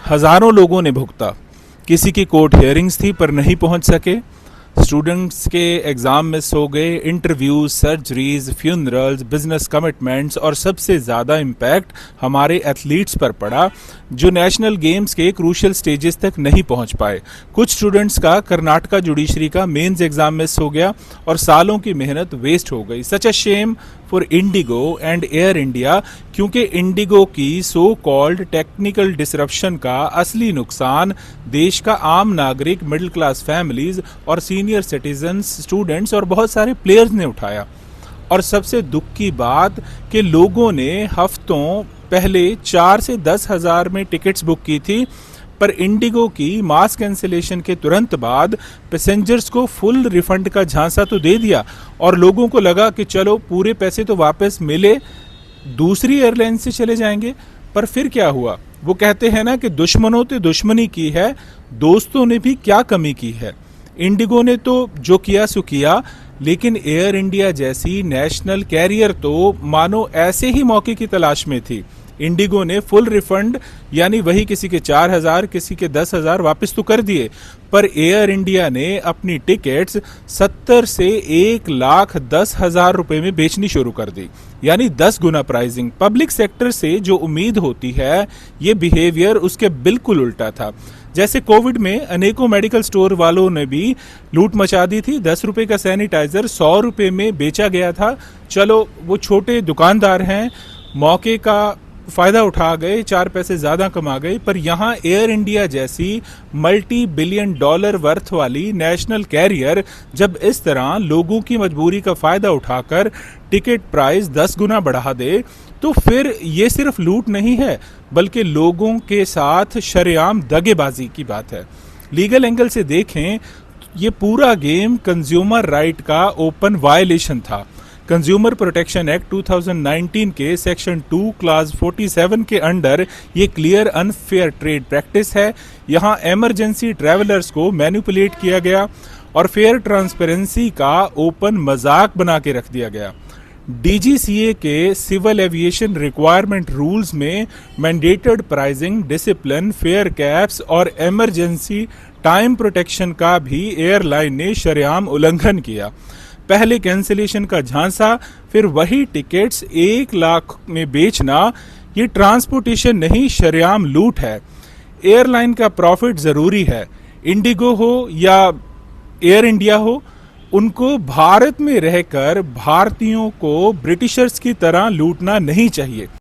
हजारों लोगों ने भुगता। किसी की कोर्ट हियरिंग्स थी पर नहीं पहुंच सके, स्टूडेंट्स के एग्जाम मिस हो गए, interviews, surgeries, funerals, business commitments, और सबसे ज़्यादा इम्पैक्ट हमारे एथलीट्स पर पड़ा जो नेशनल गेम्स के क्रूशियल स्टेजेस तक नहीं पहुंच पाए। कुछ स्टूडेंट्स का कर्नाटका जुडिशरी का मेंस एग्जाम मिस हो गया और सालों की मेहनत वेस्ट हो गई। Such a shame for Indigo and Air India, क्योंकि इंडिगो की सो कॉल्ड टेक्निकल डिसरप्शन का असली नुकसान देश का आम नागरिक, मिडिल क्लास फैमिलीज और सीनियर सिटीजन्स, स्टूडेंट्स और बहुत सारे प्लेयर्स ने उठाया। और सबसे दुख की बात कि लोगों ने हफ्तों पहले 4 से 10 हज़ार में टिकट्स बुक की थी, पर इंडिगो की मास कैंसिलेशन के तुरंत बाद पैसेंजर्स को फुल रिफंड का झांसा तो दे दिया और लोगों को लगा कि चलो पूरे पैसे तो वापस मिले, दूसरी एयरलाइन से चले जाएंगे। पर फिर क्या हुआ? वो कहते हैं ना कि दुश्मनों ने दुश्मनी की है, दोस्तों ने भी क्या कमी की है। इंडिगो ने तो जो किया सो किया, लेकिन एयर इंडिया जैसी नेशनल कैरियर तो मानो ऐसे ही मौके की तलाश में थी। इंडिगो ने फुल रिफंड यानी वही किसी के 4,000 किसी के 10,000 वापस तो कर दिए, पर एयर इंडिया ने अपनी टिकट्स 70 से 1,10,000 रुपए में बेचनी शुरू कर दी, यानी 10 गुना प्राइसिंग। पब्लिक सेक्टर से जो उम्मीद होती है, ये बिहेवियर उसके बिल्कुल उल्टा था। जैसे कोविड में अनेकों मेडिकल स्टोर वालों ने भी लूट मचा दी थी, 10 रुपए का सैनिटाइजर 100 रुपए में बेचा गया था। चलो वो छोटे दुकानदार हैं, मौके का फायदा उठा गए, 4 पैसे ज्यादा कमा गए। पर यहाँ एयर इंडिया जैसी मल्टी बिलियन डॉलर वर्थ वाली नेशनल कैरियर जब इस तरह लोगों की मजबूरी का फायदा उठाकर टिकट प्राइस 10 गुना बढ़ा दे, तो फिर ये सिर्फ लूट नहीं है बल्कि लोगों के साथ शरेआम दगेबाजी की बात है। लीगल एंगल से देखें, ये पूरा गेम कंज्यूमर राइट का ओपन वायलेशन था। कंज्यूमर प्रोटेक्शन एक्ट 2019 के सेक्शन 2 क्लास 47 के अंडर ये क्लियर अनफेयर ट्रेड प्रैक्टिस है। यहाँ इमरजेंसी ट्रैवलर्स को मैनिपुलेट किया गया और फेयर ट्रांसपेरेंसी का ओपन मजाक बना के रख दिया गया। डीजीसीए के सिविल एविएशन रिक्वायरमेंट रूल्स में mandated pricing, discipline, fair caps और इमरजेंसी टाइम प्रोटेक्शन का भी एयरलाइन ने शरेआम उल्लंघन किया। पहले कैंसिलेशन का झांसा, फिर वही टिकट्स 1 लाख में बेचना, ये ट्रांसपोर्टेशन नहीं, शरेआम लूट है। एयरलाइन का प्रॉफिट जरूरी है, इंडिगो हो या एयर इंडिया हो, उनको भारत में रहकर भारतीयों को ब्रिटिशर्स की तरह लूटना नहीं चाहिए।